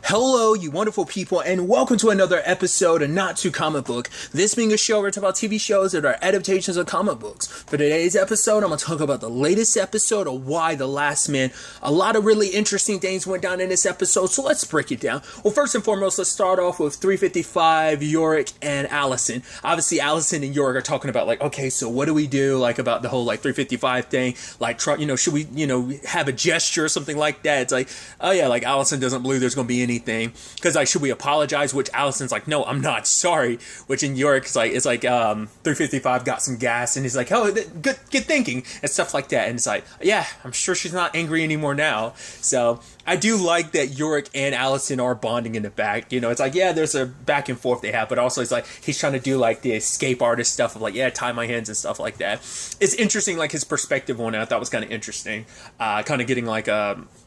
Hello, you wonderful people, and welcome to another episode of Not Too Comic Book. This being a show where it's about TV shows that are adaptations of comic books. For today's episode, I'm going to talk about the latest episode of Y: The Last Man. A lot of really interesting things went down in this episode, so let's break it down. Well, first and foremost, let's start off with 355, Yorick, and Allison. Obviously, Allison and Yorick are talking about, okay, so what do we do, about the whole, 355 thing? Should we, have a gesture or something like that? It's like, oh yeah, Allison doesn't believe there's going to be anything. Because should we apologize? Which Allison's like, no, I'm not sorry. Which in York it's like 355 got some gas, and he's like, oh, good thinking, and stuff like that. And it's like, yeah, I'm sure she's not angry anymore now. So I do like that Yorick and Allison are bonding in the back. It's like, yeah, there's a back and forth they have, but also it's like he's trying to do the escape artist stuff of tie my hands and stuff like that. It's interesting, his perspective on it. I thought was kind of interesting. Kind of getting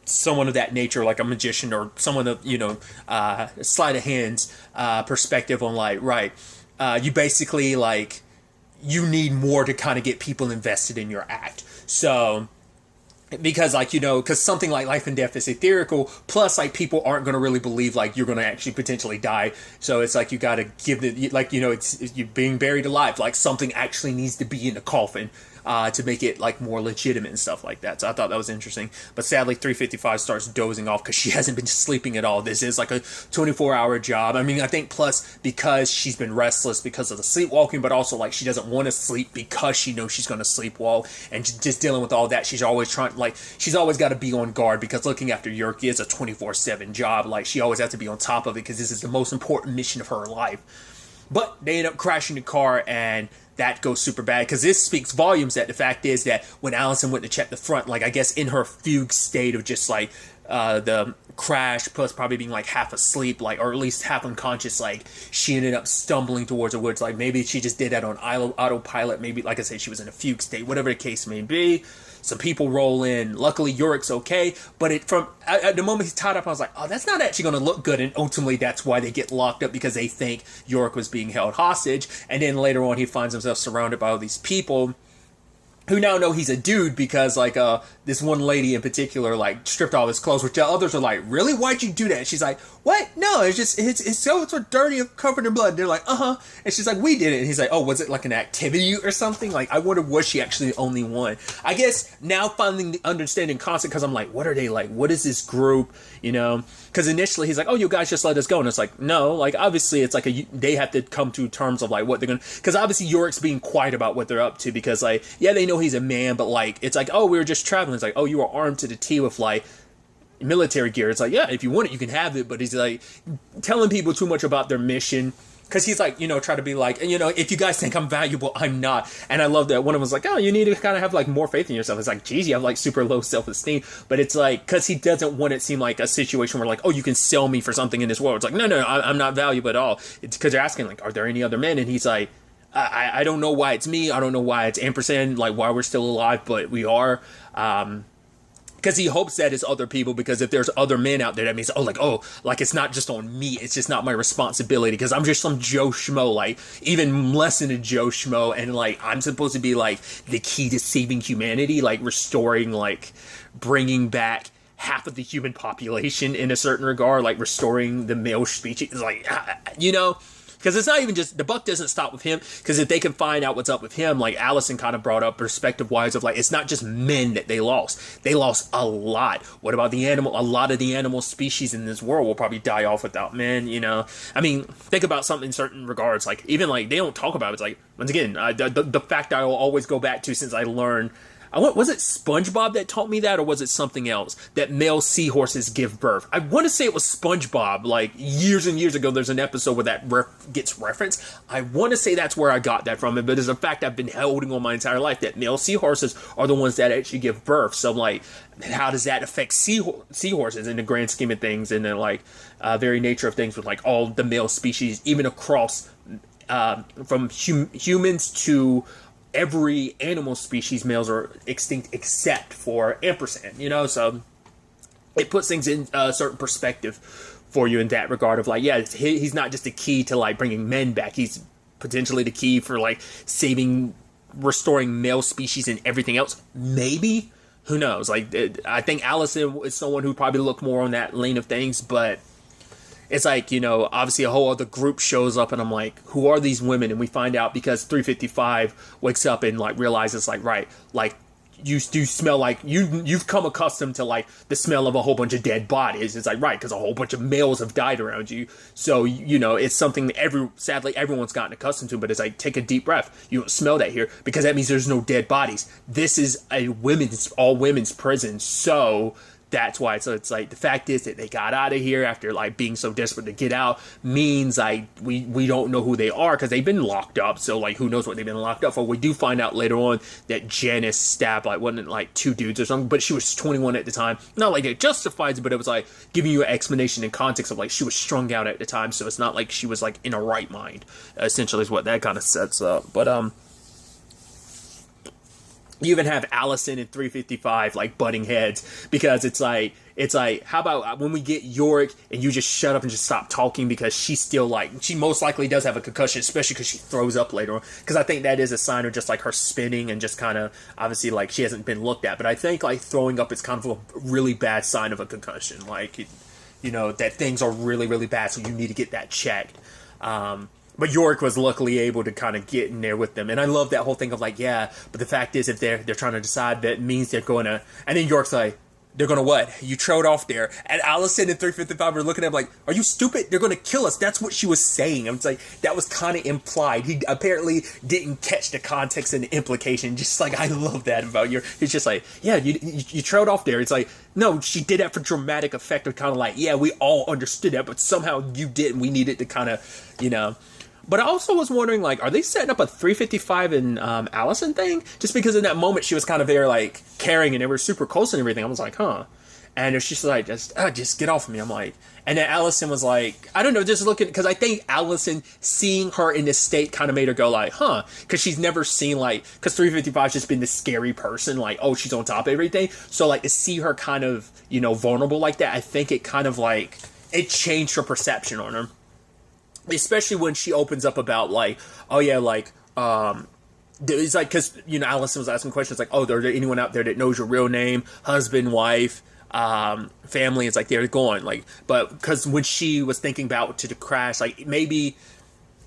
someone of that nature, like a magician or someone of sleight of hands perspective on you basically you need more to kind of get people invested in your act. So because because something like life and death is ethereal, plus people aren't going to really believe you're going to actually potentially die. So it's you got to give the it's you being buried alive, something actually needs to be in the coffin to make it more legitimate and stuff like that. So I thought that was interesting. But sadly 355 starts dozing off because she hasn't been sleeping at all. This is a 24-hour job. I mean, I think plus because she's been restless because of the sleepwalking, but also she doesn't want to sleep because she knows she's going to sleepwalk, and just dealing with all that. She's always trying she's always got to be on guard because looking after Yerk is a 24/7 job. She always has to be on top of it because this is the most important mission of her life. But they end up crashing the car, and that goes super bad because this speaks volumes that the fact is that when Allison went to check the front, I guess in her fugue state of just the crash plus probably being half asleep, or at least half unconscious, she ended up stumbling towards the woods. Maybe she just did that on autopilot. Maybe, like I said, she was in a fugue state, whatever the case may be. Some people roll in. Luckily, Yorick's okay, but at the moment he's tied up, I was like, oh, that's not actually going to look good, and ultimately that's why they get locked up, because they think Yorick was being held hostage, and then later on he finds himself surrounded by all these people who now know he's a dude because, this one lady in particular, stripped all his clothes, which the others are like, really? Why'd you do that? And she's like, what? No, it's just, it's so dirty and covered in blood. And they're like, uh-huh. And she's like, we did it. And he's like, oh, was it an activity or something? I wonder, was she actually the only one? I guess now finding the understanding concept, because I'm like, what are they like? What is this group? Because initially he's like, oh, you guys just let us go. And it's like, no, obviously it's they have to come to terms of what they're going to, because obviously Yorick's being quiet about what they're up to, because yeah, they know he's a man, but it's oh, we were just traveling. It's oh, you were armed to the T with military gear. It's yeah, if you want it, you can have it. But he's telling people too much about their mission, because he's try to be if you guys think I'm valuable, I'm not. And I love that one of them was oh, you need to kind of have more faith in yourself. It's geez, you have super low self-esteem. But it's because he doesn't want it to seem like a situation where oh, you can sell me for something in this world. It's no, I'm not valuable at all. It's because they're asking are there any other men? And he's I don't know why it's me. I don't know why it's ampersand, why we're still alive, but we are. Because he hopes that it's other people, because if there's other men out there, that means, it's not just on me. It's just not my responsibility, because I'm just some Joe Schmo, even less than a Joe Schmo, and, I'm supposed to be, the key to saving humanity, restoring, bringing back half of the human population in a certain regard, restoring the male species, because it's not even just, the buck doesn't stop with him, because if they can find out what's up with him, Allison kind of brought up perspective-wise of, it's not just men that they lost. They lost a lot. What about the animal? A lot of the animal species in this world will probably die off without men, I mean, think about something in certain regards, even, they don't talk about it. It's once again, the fact I will always go back to since I learned, was it SpongeBob that taught me that, or was it something else? That male seahorses give birth. I want to say it was SpongeBob, years and years ago. There's an episode where that gets referenced. I want to say that's where I got that from, but it's a fact I've been holding on my entire life, that male seahorses are the ones that actually give birth. So, how does that affect seahorses in the grand scheme of things, and then, very nature of things with, all the male species, even across, from humans to every animal species, males are extinct except for ampersand, so it puts things in a certain perspective for you in that regard of yeah, he's not just the key to bringing men back, he's potentially the key for restoring male species and everything else. Maybe, who knows? I think Allison is someone who probably looked more on that lane of things, but it's like, you know, obviously a whole other group shows up, and I'm like, who are these women? And we find out because 355 wakes up and like realizes like, right, like, you do smell like you've come accustomed to like the smell of a whole bunch of dead bodies. It's like, right, because a whole bunch of males have died around you, so you know it's something that sadly everyone's gotten accustomed to. But it's like, take a deep breath, you don't smell that here, because that means there's no dead bodies. This is a all women's prison, so that's why. So it's like, the fact is that they got out of here after like being so desperate to get out means like we don't know who they are, because they've been locked up. So like, who knows what they've been locked up for. We do find out later on that Janice stabbed like, wasn't it like 2 dudes or something, but she was 21 at the time. Not like it justifies it, but it was like giving you an explanation and context of like, she was strung out at the time, so it's not like she was like in her right mind, essentially, is what that kind of sets up. But you even have Allison and 355 like butting heads, because it's like, how about when we get Yorick and you just shut up and just stop talking, because she's still like, she most likely does have a concussion, especially because she throws up later on, because I think that is a sign of just like her spinning and just kind of, obviously like she hasn't been looked at, but I think like throwing up is kind of a really bad sign of a concussion, like, you know, that things are really, really bad, so you need to get that checked. But Yorick was luckily able to kind of get in there with them. And I love that whole thing of like, yeah, but the fact is, if they're trying to decide, that means they're going to, and then Yorick's like, they're going to what? You trode off there. And Allison and 355 were looking at him like, are you stupid? They're going to kill us. That's what she was saying. I'm like, that was kind of implied. He apparently didn't catch the context and the implication. Just like, I love that about you. It's just like, yeah, you trode off there. It's like, no, she did that for dramatic effect of kind of like, yeah, we all understood that, but somehow you didn't. We needed to kind of, you know. But I also was wondering, like, are they setting up a 355 and Allison thing? Just because in that moment she was kind of there, like, caring, and they were super close and everything. I was like, huh. And it's just like, just get off of me. I'm like, and then Allison was like, I don't know, just looking, because I think Allison seeing her in this state kind of made her go like, huh, because she's never seen like, because 355's just been this scary person, like, oh, she's on top of everything. So like, to see her kind of, you know, vulnerable like that, I think it kind of like, it changed her perception on her. Especially when she opens up about like, oh yeah, like, it's like, because, you know, Allison was asking questions like, oh, are there anyone out there that knows your real name, husband, wife, family? It's like, they're gone, like, but because when she was thinking about to the crash, like, maybe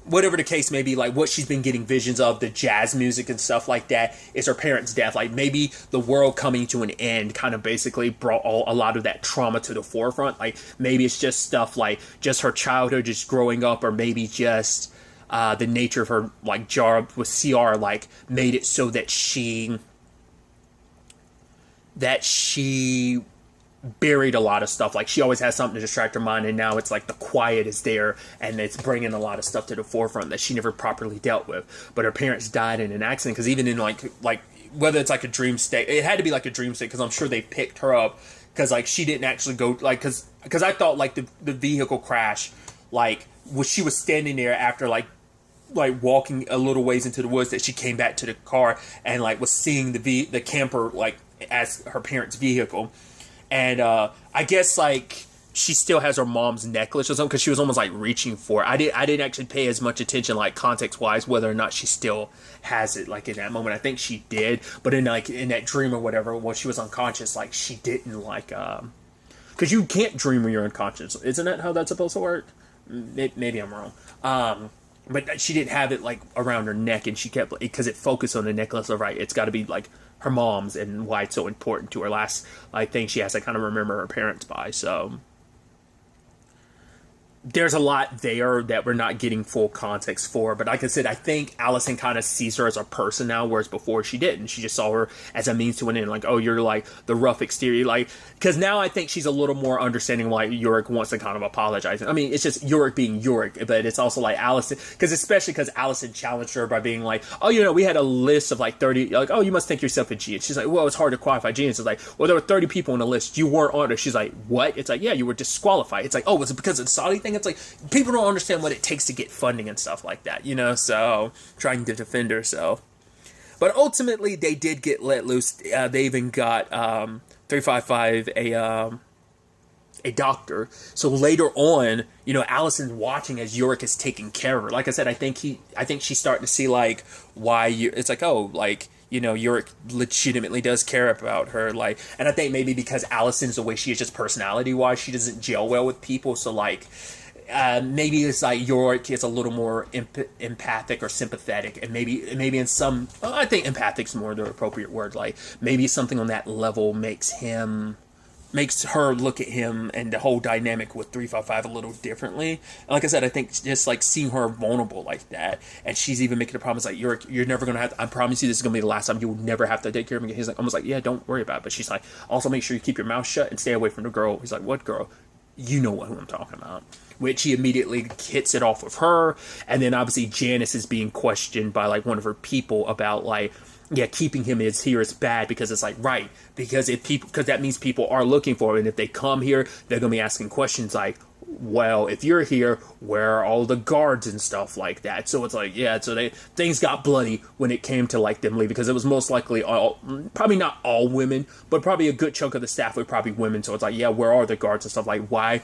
whatever the case may be, like, what she's been getting visions of, the jazz music and stuff like that, is her parents' death. Like, maybe the world coming to an end kind of basically brought a lot of that trauma to the forefront. Like, maybe it's just stuff like just her childhood, just growing up, or maybe just the nature of her, like, job with CR, like, made it so that she buried a lot of stuff. Like, she always has something to distract her mind, and now it's like the quiet is there, and it's bringing a lot of stuff to the forefront that she never properly dealt with. But her parents died in an accident, because even in like whether it's like a dream state, it had to be like a dream state, because I'm sure they picked her up, because like she didn't actually go, like, because I thought like the vehicle crash, like, she was standing there after like walking a little ways into the woods, that she came back to the car and like was seeing the camper like as her parents' vehicle. And I guess like she still has her mom's necklace or something, because she was almost like reaching for it. I didn't actually pay as much attention, like, context wise, whether or not she still has it, like, in that moment. I think she did, but in that dream or whatever, when she was unconscious, like, she didn't, like, because you can't dream when you're unconscious. Isn't that how that's supposed to work? Maybe I'm wrong. But she didn't have it like around her neck, and she kept, because it focused on the necklace. All right, it's got to be like her mom's, and why it's so important to her. Last, I think she has to kind of remember her parents by. So there's a lot there that we're not getting full context for. But like I said, I think Allison kind of sees her as a person now, whereas before she didn't. She just saw her as a means to an end. Like, oh, you're like the rough exterior. Like, because now I think she's a little more understanding why Yorick wants to kind of apologize. I mean, it's just Yorick being Yorick, but it's also like Allison, especially because Allison challenged her by being like, oh, you know, we had a list of like 30, like, oh, you must think yourself a genius. She's like, well, it's hard to qualify genius. It's like, well, there were 30 people on the list. You weren't on it. She's like, what? It's like, yeah, you were disqualified. It's like, oh, was it because of the Saudi thing? It's like, people don't understand what it takes to get funding and stuff like that, you know, so trying to defend herself. But ultimately, they did get let loose. They even got 355 a doctor. So later on, you know, Allison's watching as Yorick is taking care of her. Like I said, I think she's starting to see like why it's like, oh, like, you know, Yorick legitimately does care about her, like, and I think maybe because Allison's the way she is, just personality wise, she doesn't gel well with people. So like, maybe it's like Yorick is a little more empathic or sympathetic, and maybe in some, I think empathic's more the appropriate word. Like maybe something on that level makes her look at him and the whole dynamic with 355 a little differently. And like I said, I think just like seeing her vulnerable like that, and she's even making a promise like, you're never gonna have to, I promise you this is gonna be the last time, you will never have to take care of me. He's like almost like, yeah, don't worry about it. But she's like, also make sure you keep your mouth shut and stay away from the girl. He's like, what girl? You know who I'm talking about. Which he immediately hits it off with her. And then obviously Janice is being questioned by like one of her people about like, yeah, keeping him here is bad, because it's like, right, because that means people are looking for him, and if they come here, they're gonna be asking questions like, well, if you're here, where are all the guards and stuff like that? So it's like, yeah, so things got bloody when it came to like them leaving, because it was most likely probably not all women, but probably a good chunk of the staff were probably women. So it's like, yeah, where are the guards and stuff? Like, why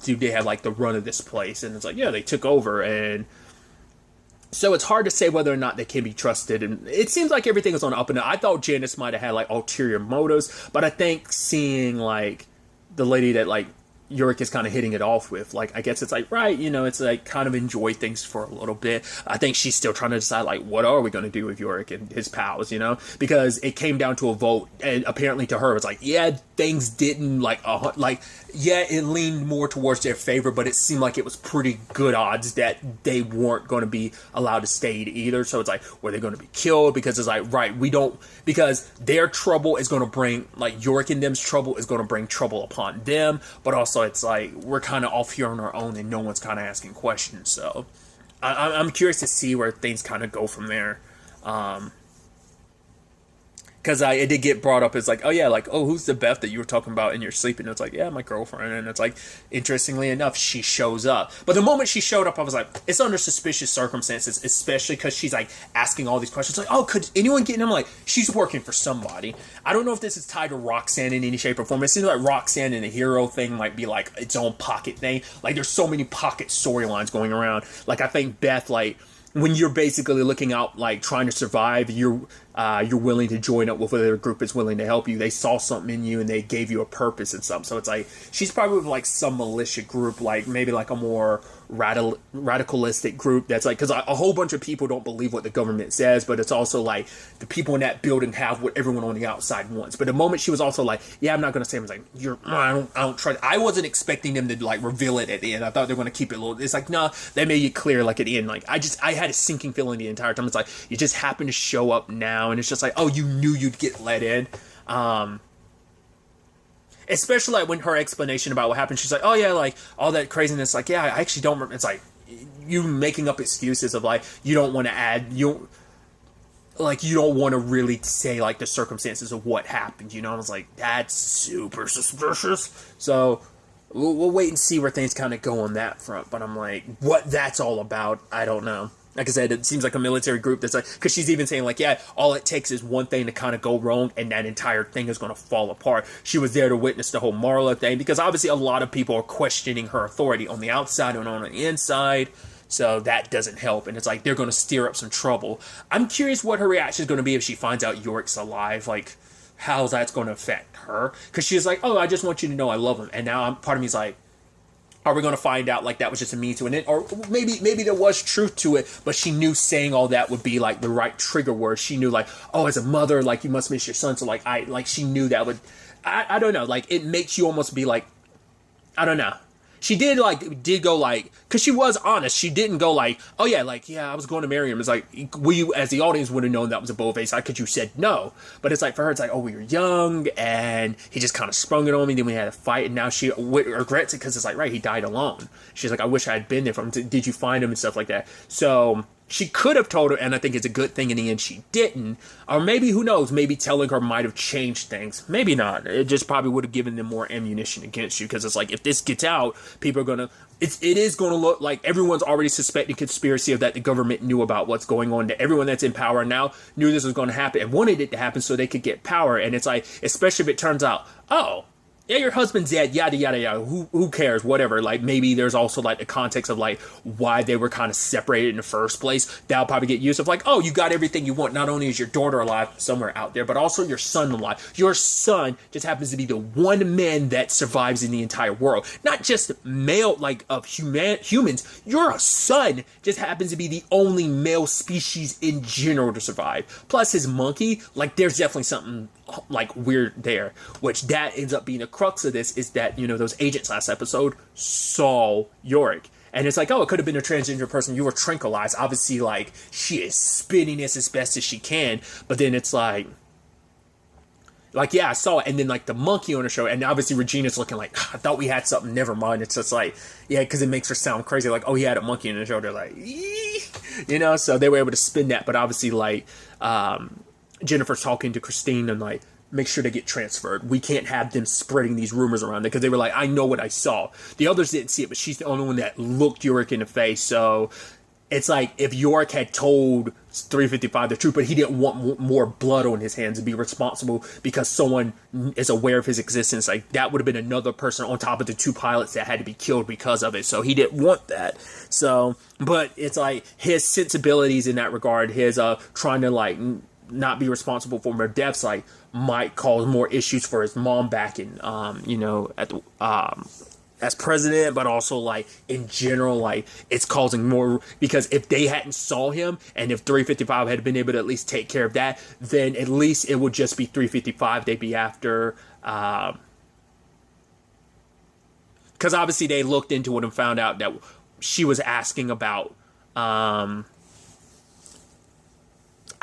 do they have like the run of this place? And it's like, yeah, they took over. And so it's hard to say whether or not they can be trusted. And it seems like everything is on the up and up. I thought Janice might have had like ulterior motives, but I think seeing like the lady that like Yorick is kind of hitting it off with, like, I guess it's like, right, you know, it's like kind of enjoy things for a little bit. I think she's still trying to decide like, what are we going to do with Yorick and his pals, you know, because it came down to a vote, and apparently to her it's like, yeah, things didn't yeah, it leaned more towards their favor, but it seemed like it was pretty good odds that they weren't going to be allowed to stay either. So it's like, were they going to be killed? Because it's like, right, because their trouble is going to bring, like, Yorick and them's trouble is going to bring trouble upon them, but also it's like, we're kind of off here on our own and no one's kind of asking questions. So I'm curious to see where things kind of go from there. Because it did get brought up as like, oh yeah, like, oh, who's the Beth that you were talking about in your sleep? And it's like, yeah, my girlfriend. And it's like, interestingly enough, she shows up. But the moment she showed up, I was like, it's under suspicious circumstances, especially because she's like asking all these questions. Like, oh, could anyone get in? I'm like, she's working for somebody. I don't know if this is tied to Roxanne in any shape or form. It seems like Roxanne and the hero thing might be like its own pocket thing. Like, there's so many pocket storylines going around. Like, I think Beth, like, when you're basically looking out, like, trying to survive, you're willing to join up with whatever group is willing to help you. They saw something in you and they gave you a purpose and something. So it's like, she's probably with like some militia group, like maybe like a more radicalistic group that's like, because a whole bunch of people don't believe what the government says, but it's also like the people in that building have what everyone on the outside wants. But the moment she was also like, yeah, I'm not going to say, I was like, I don't try. I wasn't expecting them to like reveal it at the end. I thought they were going to keep it a little, it's like, nah, they made it clear like at the end. Like, I had a sinking feeling the entire time. It's like, you just happen to show up now, and it's just like, oh, you knew you'd get let in. Especially like when her explanation about what happened, she's like, oh yeah, like all that craziness, like, yeah, I actually don't remember. It's like you making up excuses of like, you don't want to you don't want to really say like the circumstances of what happened, you know. I was like, that's super suspicious. So we'll wait and see where things kind of go on that front. But I'm like, what that's all about, I don't know. Like I said, it seems like a military group that's like, because she's even saying like, yeah, all it takes is one thing to kind of go wrong and that entire thing is going to fall apart. She was there to witness the whole Marla thing, because obviously a lot of people are questioning her authority on the outside and on the inside. So that doesn't help. And it's like, they're going to stir up some trouble. I'm curious what her reaction is going to be if she finds out Yorick's alive. Like, how that's going to affect her. Because she's like, oh, I just want you to know I love him. And now part of me is like, are we going to find out like that was just a mean to it? Or maybe there was truth to it, but she knew saying all that would be like the right trigger word. She knew like, oh, as a mother, like you must miss your son. So like she knew that would, I don't know. Like it makes you almost be like, I don't know. She did go like, because she was honest. She didn't go like, oh yeah, like, yeah, I was going to marry him. It's like, we, as the audience, would have known that was a bold face. How could you said no? But it's like, for her, it's like, oh, we were young, and he just kind of sprung it on me, then we had a fight, and now she regrets it, because it's like, right, he died alone. She's like, I wish I had been there for him. Did you find him and stuff like that? So she could have told her, and I think it's a good thing in the end she didn't. Or maybe, who knows, maybe telling her might have changed things. Maybe not. It just probably would have given them more ammunition against you, because it's like, if this gets out, people are going to, it is going to look like everyone's already suspecting conspiracy of that the government knew about what's going on, that everyone that's in power now knew this was going to happen and wanted it to happen so they could get power. And it's like, especially if it turns out, oh, yeah, your husband's dead, yada yada yada. Who cares? Whatever. Like maybe there's also like the context of like why they were kind of separated in the first place. That'll probably get used of like, oh, you got everything you want. Not only is your daughter alive somewhere out there, but also your son alive. Your son just happens to be the one man that survives in the entire world. Not just male like of humans. Your son just happens to be the only male species in general to survive. Plus his monkey, like there's definitely something like weird there, which that ends up being the crux of this is that, you know, those agents last episode saw Yorick. And it's like, oh, it could have been a transgender person. You were tranquilized. Obviously, like, she is spinning this as best as she can. But then it's like, yeah, I saw it. And then, like, the monkey on the show. And obviously, Regina's looking like, I thought we had something. Never mind. It's just like, yeah, because it makes her sound crazy. Like, oh, he had a monkey in the show. They're like, eee! You know? So they were able to spin that. But obviously, like, Jennifer's talking to Christine and, like, make sure they get transferred. We can't have them spreading these rumors around because they were like, I know what I saw. The others didn't see it, but she's the only one that looked Yorick in the face. So it's like if Yorick had told 355 the truth, but he didn't want more blood on his hands and be responsible because someone is aware of his existence, like that would have been another person on top of the two pilots that had to be killed because of it. So he didn't want that. So, but it's like his sensibilities in that regard, his trying to like not be responsible for their deaths, like might cause more issues for his mom back in, you know, at the, as president, but also like in general, like it's causing more because if they hadn't saw him and if 355 had been able to at least take care of that, then at least it would just be 355 they'd be after, because obviously they looked into it and found out that she was asking about,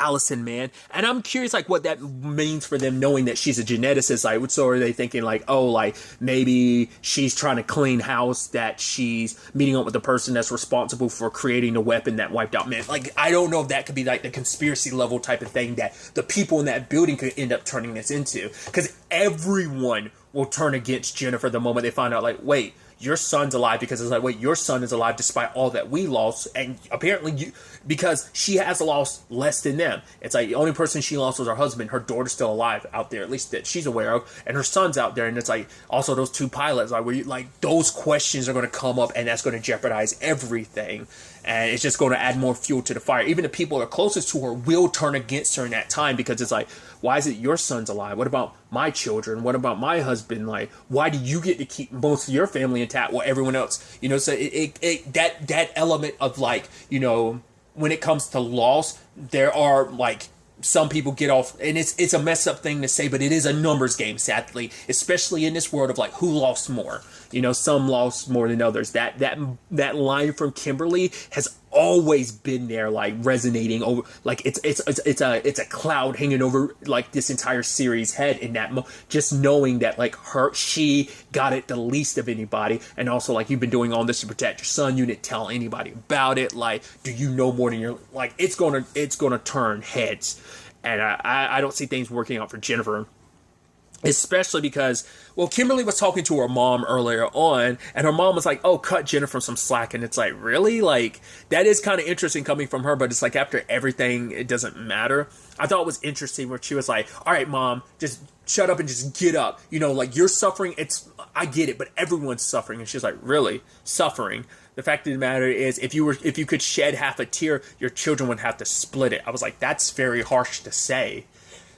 Allison, man. And I'm curious, like, what that means for them knowing that she's a geneticist. Like, so are they thinking, like, oh, like, maybe she's trying to clean house, that she's meeting up with the person that's responsible for creating the weapon that wiped out men. Like, I don't know if that could be, like, the conspiracy level type of thing that the people in that building could end up turning this into. Because everyone will turn against Jennifer the moment they find out, like, wait, your son's alive, because it's like, wait, your son is alive despite all that we lost, and apparently because she has lost less than them. It's like the only person she lost was her husband. Her daughter's still alive out there, at least that she's aware of, and her son's out there. And it's like also those two pilots, like where you, like those questions are going to come up, and that's going to jeopardize everything. And it's just going to add more fuel to the fire. Even the people that are closest to her will turn against her in that time, because it's like, why is it your son's alive? What about my children? What about my husband? Like, why do you get to keep most of your family intact while everyone else, you know? So that element of like, you know, when it comes to loss, there are like some people get off, and it's a messed up thing to say, but it is a numbers game, sadly, especially in this world of like who lost more. You know, some lost more than others. That line from Kimberly has always been there, like resonating over, like it's a cloud hanging over like this entire series head in that just knowing that like she got it the least of anybody, and also like you've been doing all this to protect your son, you didn't tell anybody about it, like do you know more than you're like, it's gonna turn heads. And I don't see things working out for Jennifer, especially because, well, Kimberly was talking to her mom earlier on, and her mom was like, oh, cut Jennifer some slack. And it's like, really? Like, that is kind of interesting coming from her, but it's like after everything, it doesn't matter. I thought it was interesting where she was like, all right, mom, just shut up and just get up. You know, like, you're suffering. I get it, but everyone's suffering. And she's like, really? Suffering? The fact of the matter is, if you could shed half a tear, your children would have to split it. I was like, that's very harsh to say.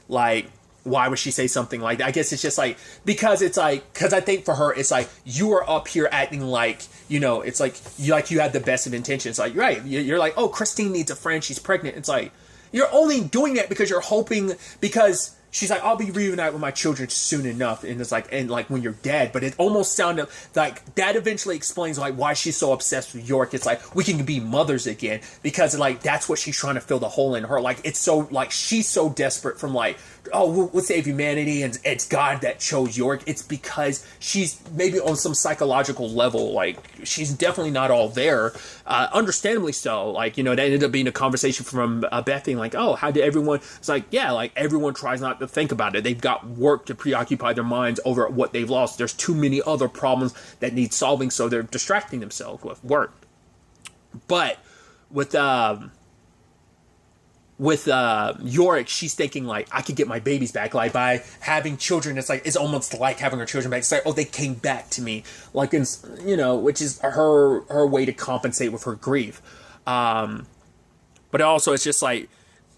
Like, why would she say something like that? I guess it's just like, because I think for her, it's like, you are up here acting like, you know, it's like you had the best of intentions. Like, right, you're like, oh, Christine needs a friend, she's pregnant. It's like, you're only doing that because you're hoping, because she's like, I'll be reunited with my children soon enough. And it's like, and like when you're dead, but it almost sounded like that eventually explains like why she's so obsessed with York. It's like, we can be mothers again, because like, that's what she's trying to fill the hole in her. Like, it's so like, she's so desperate from like, oh, we'll save humanity, and it's God that chose York. It's because she's maybe on some psychological level, like she's definitely not all there, understandably so. Like, you know, that ended up being a conversation from Beth being like, oh, how did everyone, it's like, yeah, like everyone tries not to think about it. They've got work to preoccupy their minds over what they've lost. There's too many other problems that need solving, so they're distracting themselves with work. But with with Yorick, she's thinking like, I could get my babies back, like by having children. It's like, it's almost like having her children back. It's like, oh, they came back to me, like, you know, which is her way to compensate with her grief. But also it's just like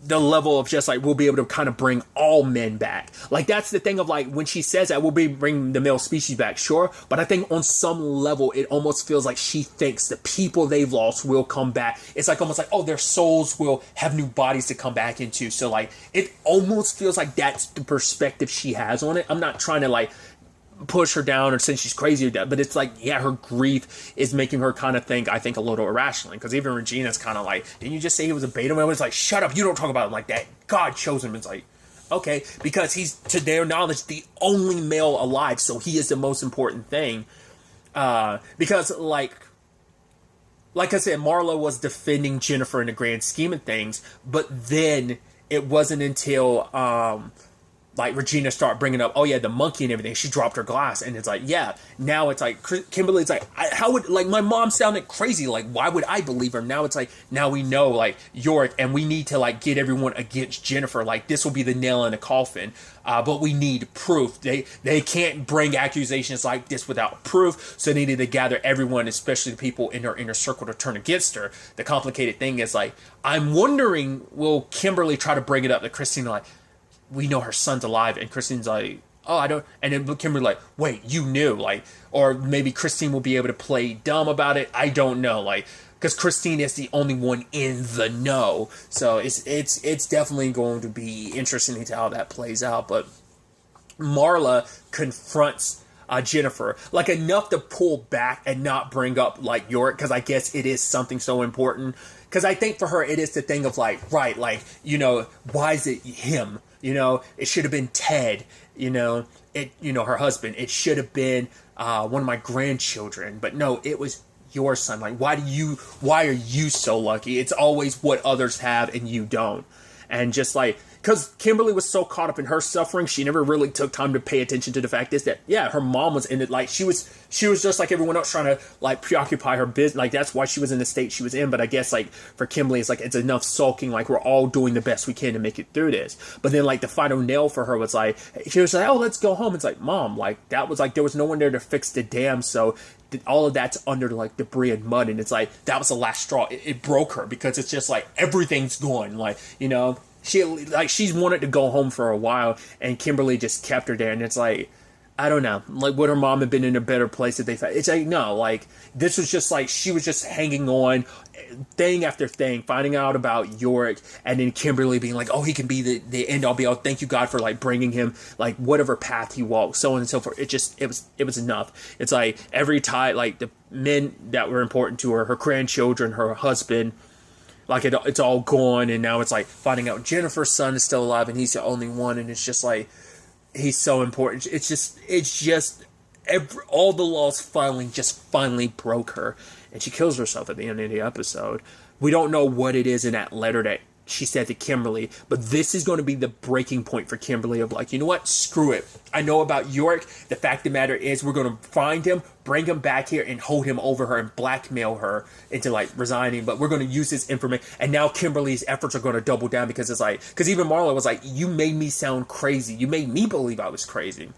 the level of just like, we'll be able to kind of bring all men back. Like, that's the thing of like, when she says that, we'll be bringing the male species back, sure. But I think on some level, it almost feels like she thinks the people they've lost will come back. It's like almost like, oh, their souls will have new bodies to come back into. So like, it almost feels like that's the perspective she has on it. I'm not trying to like push her down or say she's crazy or that, but it's like, yeah, her grief is making her kind of think, I think, a little irrationally, because even Regina's kind of like, didn't you just say he was a beta male? It's like, shut up, you don't talk about him like that, God chose him. It's like, okay, because he's, to their knowledge, the only male alive, so he is the most important thing, because like I said, Marla was defending Jennifer in the grand scheme of things, but then it wasn't until like Regina started bringing up, oh yeah, the monkey and everything. She dropped her glass, and it's like, yeah. Now it's like Kimberly's like, how would, like, my mom sounded crazy. Like, why would I believe her? Now it's like, now we know like Yorick, and we need to like get everyone against Jennifer. Like, this will be the nail in the coffin. But we need proof. They can't bring accusations like this without proof. So they need to gather everyone, especially the people in her inner circle, to turn against her. The complicated thing is like, I'm wondering, will Kimberly try to bring it up to Christina like, we know her son's alive, and Christine's like, oh, I don't, and then Kimberly like, wait, you knew, like, or maybe Christine will be able to play dumb about it. I don't know, like, because Christine is the only one in the know, so it's definitely going to be interesting to see how that plays out. But Marla confronts Jennifer, like, enough to pull back and not bring up like Yorick, because I guess it is something so important. Because I think for her, it is the thing of like, right, like, you know, why is it him? You know, it should have been Ted, you know, her husband. It should have been one of my grandchildren. But no, it was your son. Like, why are you so lucky? It's always what others have and you don't. And just like, because Kimberly was so caught up in her suffering, she never really took time to pay attention to the fact is that, yeah, her mom was in it. Like, she was just like everyone else, trying to like preoccupy her business. Like, that's why she was in the state she was in. But I guess like for Kimberly, it's like, it's enough sulking. Like, we're all doing the best we can to make it through this. But then like the final nail for her was like, she was like, oh, let's go home. It's like, Mom, like, that was like, there was no one there to fix the dam. So all of that's under like debris and mud. And it's like, that was the last straw. It broke her, because it's just like, everything's gone. Like, you know, she's wanted to go home for a while, and Kimberly just kept her there. And it's like, I don't know, like, would her mom have been in a better place if they found? It's like, no, like, this was just like, she was just hanging on, thing after thing, finding out about Yorick, and then Kimberly being like, oh, he can be the end all be all. Thank you, God, for like bringing him, like, whatever path he walked, so on and so forth. It was enough. It's like every time, like, the men that were important to her grandchildren, her husband, like, it's all gone, and now it's like finding out Jennifer's son is still alive, and he's the only one, and it's just like, he's so important. It's just all the laws finally broke her, and she kills herself at the end of the episode. We don't know what it is in that letter that she said to Kimberly, but this is going to be the breaking point for Kimberly of like, you know what, screw it. I know about Yorick. The fact of the matter is, we're going to find him, bring him back here, and hold him over her and blackmail her into like resigning. But we're going to use this information. And now Kimberly's efforts are going to double down, because it's like, because even Marla was like, you made me sound crazy. You made me believe I was crazy.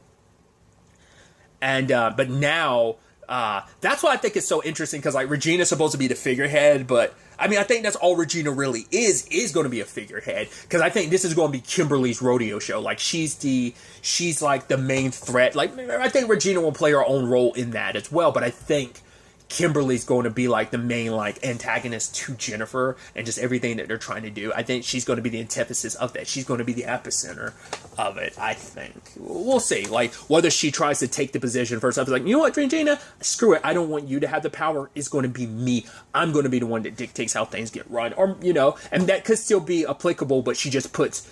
And but now that's why I think it's so interesting, because like Regina's supposed to be the figurehead, but I mean, I think that's all Regina really is going to be a figurehead, because I think this is going to be Kimberly's rodeo show. Like, she's like the main threat. Like, I think Regina will play her own role in that as well, but I think Kimberly's going to be like the main like antagonist to Jennifer and just everything that they're trying to do. I think she's going to be the antithesis of that. She's going to be the epicenter of it, I think. We'll see. Like, whether she tries to take the position first up, like, you know what, Regina, screw it. I don't want you to have the power. It's going to be me. I'm going to be the one that dictates how things get run. Or, you know, and that could still be applicable, but she just puts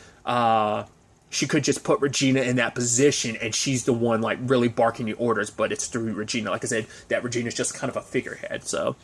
she could just put Regina in that position, and she's the one like really barking the orders, but it's through Regina. Like I said, that Regina's just kind of a figurehead. So,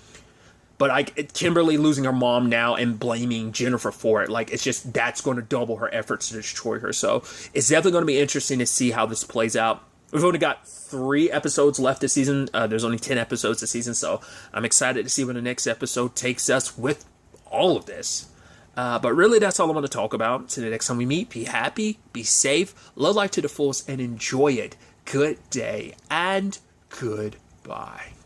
but Kimberly losing her mom now and blaming Jennifer for it, like, it's just, that's going to double her efforts to destroy her. So it's definitely going to be interesting to see how this plays out. We've only got 3 episodes left this season. There's only 10 episodes this season, so I'm excited to see where the next episode takes us with all of this. But really, that's all I'm going to talk about. So the next time we meet, be happy, be safe, love life to the fullest, and enjoy it. Good day and goodbye.